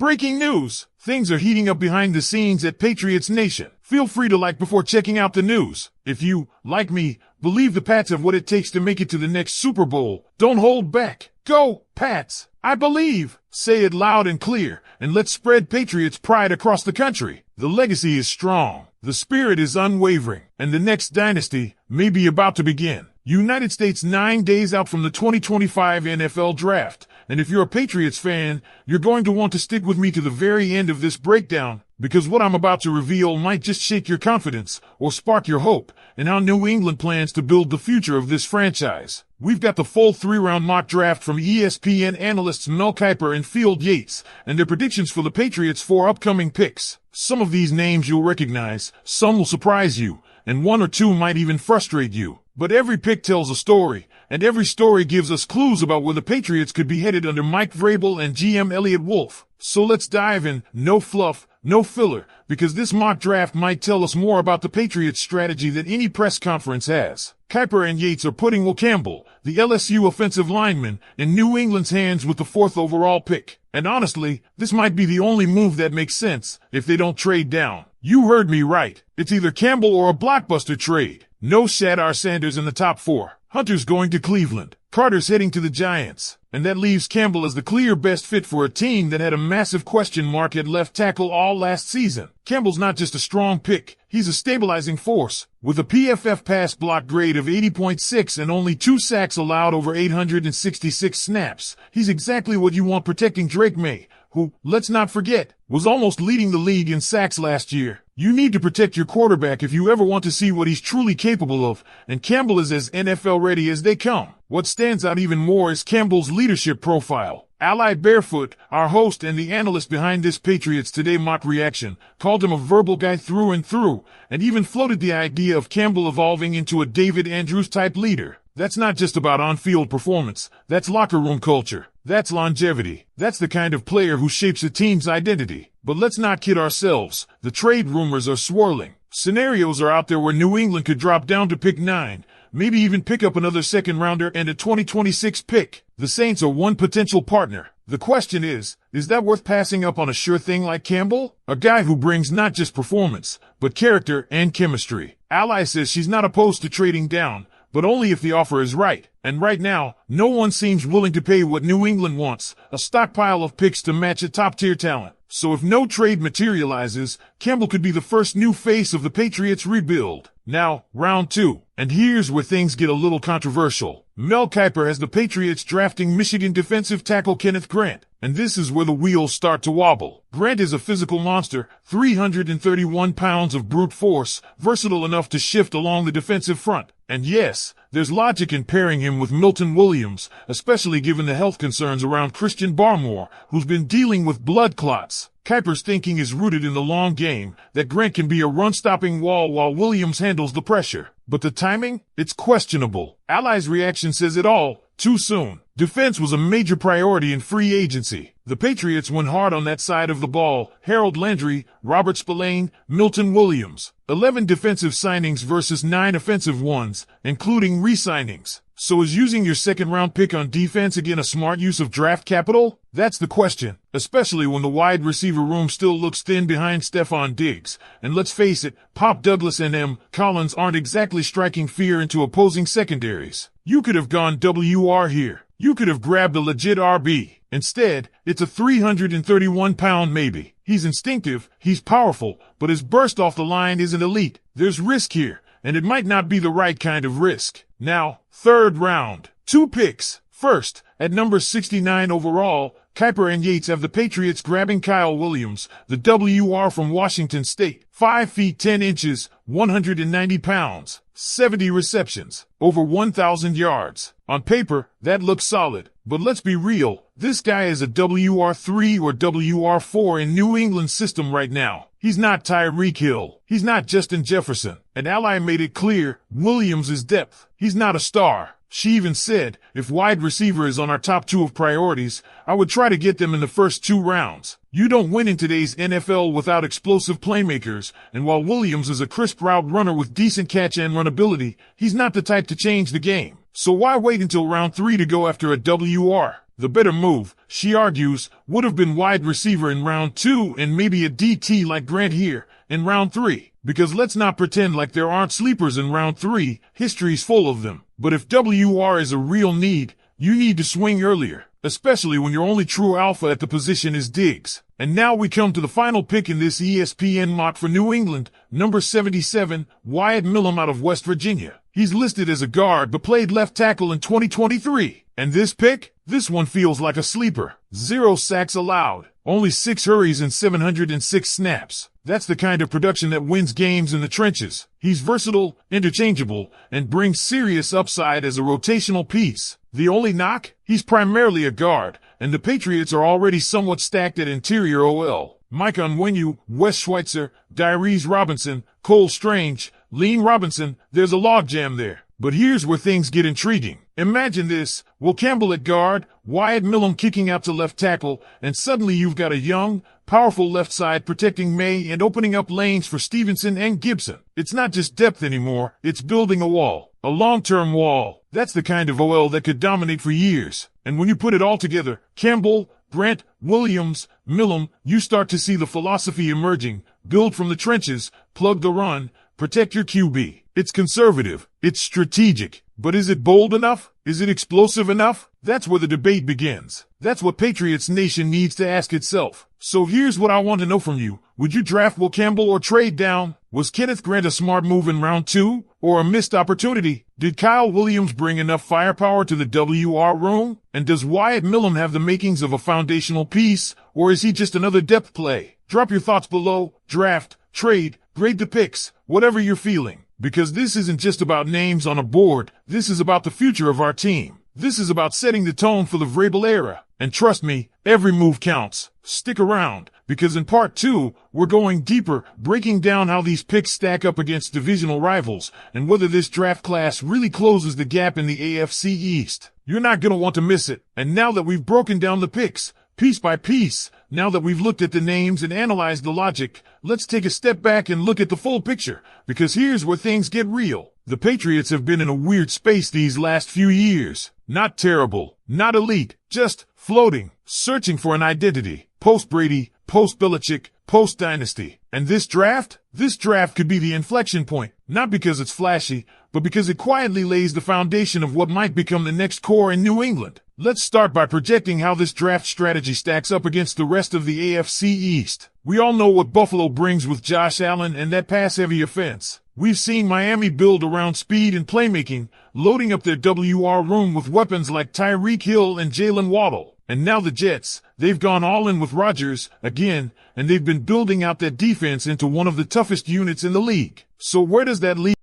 Breaking news! Things are heating up behind the scenes at Patriots Nation. Feel free to like before checking out the news. If you, like me, believe the Pats have what it takes to make it to the next Super Bowl, don't hold back. Go, Pats! I believe! Say it loud and clear, and let's spread Patriots pride across the country. The legacy is strong, the spirit is unwavering, and the next dynasty may be about to begin. United States 9 days out from the 2025 NFL Draft. And if you're a Patriots fan, you're going to want to stick with me to the very end of this breakdown, because what I'm about to reveal might just shake your confidence or spark your hope in how New England plans to build the future of this franchise. We've got the full 3-round mock draft from ESPN analysts Mel Kiper and Field Yates, and their predictions for the Patriots' 4 upcoming picks. Some of these names you'll recognize, some will surprise you, and 1 or 2 might even frustrate you. But every pick tells a story, and every story gives us clues about where the Patriots could be headed under Mike Vrabel and GM Elliott Wolf. So let's dive in, no fluff, no filler, because this mock draft might tell us more about the Patriots' strategy than any press conference has. Kiper and Yates are putting Will Campbell, the LSU offensive lineman, in New England's hands with the 4th overall pick. And honestly, this might be the only move that makes sense if they don't trade down. You heard me right. It's either Campbell or a blockbuster trade. No Shadar Sanders in the top 4. Hunter's going to Cleveland. Carter's heading to the Giants. And that leaves Campbell as the clear best fit for a team that had a massive question mark at left tackle all last season. Campbell's not just a strong pick, he's a stabilizing force. With a PFF pass block grade of 80.6 and only 2 sacks allowed over 866 snaps, he's exactly what you want protecting Drake Maye, who, let's not forget, was almost leading the league in sacks last year. You need to protect your quarterback if you ever want to see what he's truly capable of, and Campbell is as NFL ready as they come. What stands out even more is Campbell's leadership profile. Ally Barefoot, our host and the analyst behind this Patriots Today mock reaction, called him a verbal guy through and through, and even floated the idea of Campbell evolving into a David Andrews-type leader. That's not just about on-field performance, that's locker room culture. That's longevity. That's the kind of player who shapes a team's identity. But let's not kid ourselves. The trade rumors are swirling. Scenarios are out there where New England could drop down to pick 9, maybe even pick up another second-rounder and a 2026 pick. The Saints are one potential partner. The question is that worth passing up on a sure thing like Campbell? A guy who brings not just performance, but character and chemistry. Ally says she's not opposed to trading down, but only if the offer is right. And right now, no one seems willing to pay what New England wants, a stockpile of picks to match a top-tier talent. So if no trade materializes, Campbell could be the first new face of the Patriots rebuild. Now, round 2. And here's where things get a little controversial. Mel Kiper has the Patriots drafting Michigan defensive tackle Kenneth Grant. And this is where the wheels start to wobble. Grant is a physical monster, 331 pounds of brute force, versatile enough to shift along the defensive front. And yes, there's logic in pairing him with Milton Williams, especially given the health concerns around Christian Barmore, who's been dealing with blood clots. Kiper's thinking is rooted in the long game, that Grant can be a run-stopping wall while Williams handles the pressure. But the timing? It's questionable. Ally's reaction says it all. Too soon. Defense was a major priority in free agency. The Patriots went hard on that side of the ball. Harold Landry, Robert Spillane, Milton Williams. 11 defensive signings versus 9 offensive ones, including re-signings. So is using your second-round pick on defense again a smart use of draft capital? That's the question, especially when the wide receiver room still looks thin behind Stephon Diggs. And let's face it, Pop Douglas and M. Collins aren't exactly striking fear into opposing secondaries. You could have gone WR here. You could have grabbed a legit RB. Instead, it's a 331-pound maybe. He's instinctive, he's powerful, but his burst off the line isn't elite. There's risk here, and it might not be the right kind of risk. Now, 3rd round. 2 picks. First, at number 69 overall, Kiper and Yates have the Patriots grabbing Kyle Williams, the WR from Washington State. 5 feet 10 inches, 190 pounds, 70 receptions, over 1,000 yards. On paper, that looks solid. But let's be real, this guy is a WR3 or WR4 in New England's system right now. He's not Tyreek Hill. He's not Justin Jefferson. And Ally made it clear, Williams is depth. He's not a star. She even said, if wide receiver is on our top 2 of priorities, I would try to get them in the first 2 rounds. You don't win in today's NFL without explosive playmakers, and while Williams is a crisp route runner with decent catch and runability, he's not the type to change the game. So why wait until round 3 to go after a WR? The better move, she argues, would have been wide receiver in round 2 and maybe a DT like Grant here in round 3. Because let's not pretend like there aren't sleepers in round 3, history's full of them. But if WR is a real need, you need to swing earlier, especially when your only true alpha at the position is Diggs. And now we come to the final pick in this ESPN mock for New England, number 77, Wyatt Millam out of West Virginia. He's listed as a guard but played left tackle in 2023. And this pick? This one feels like a sleeper. 0 sacks allowed. Only 6 hurries and 706 snaps. That's the kind of production that wins games in the trenches. He's versatile, interchangeable, and brings serious upside as a rotational piece. The only knock? He's primarily a guard, and the Patriots are already somewhat stacked at interior OL. Micah Onwenu, Wes Schweitzer, Dyrese Robinson, Cole Strange, Lean Robinson, there's a logjam there. But here's where things get intriguing. Imagine this, Will Campbell at guard, Wyatt Millam kicking out to left tackle, and suddenly you've got a young, powerful left side protecting Maye and opening up lanes for Stevenson and Gibson. It's not just depth anymore, it's building a wall. A long-term wall. That's the kind of OL that could dominate for years. And when you put it all together, Campbell, Grant, Williams, Millam, you start to see the philosophy emerging. Build from the trenches, plug the run, protect your QB. It's conservative. It's strategic. But is it bold enough? Is it explosive enough? That's where the debate begins. That's what Patriots Nation needs to ask itself. So here's what I want to know from you. Would you draft Will Campbell or trade down? Was Kenneth Grant a smart move in round 2? Or a missed opportunity? Did Kyle Williams bring enough firepower to the WR room? And does Wyatt Millam have the makings of a foundational piece? Or is he just another depth play? Drop your thoughts below. Draft, trade, grade the picks, whatever you're feeling. Because this isn't just about names on a board, this is about the future of our team. This is about setting the tone for the Vrabel era. And trust me, every move counts. Stick around, because in part 2, we're going deeper, breaking down how these picks stack up against divisional rivals, and whether this draft class really closes the gap in the AFC East. You're not gonna want to miss it. And now that we've broken down the picks, piece by piece, now that we've looked at the names and analyzed the logic, let's take a step back and look at the full picture, because here's where things get real. The Patriots have been in a weird space these last few years. Not terrible, not elite, just floating, searching for an identity. Post-Brady, post-Belichick, post-Dynasty. And this draft could be the inflection point, not because it's flashy, but because it quietly lays the foundation of what might become the next core in New England. Let's start by projecting how this draft strategy stacks up against the rest of the AFC East. We all know what Buffalo brings with Josh Allen and that pass-heavy offense. We've seen Miami build around speed and playmaking, loading up their WR room with weapons like Tyreek Hill and Jalen Waddle. And now the Jets, they've gone all in with Rodgers, again, and they've been building out that defense into one of the toughest units in the league. So where does that leave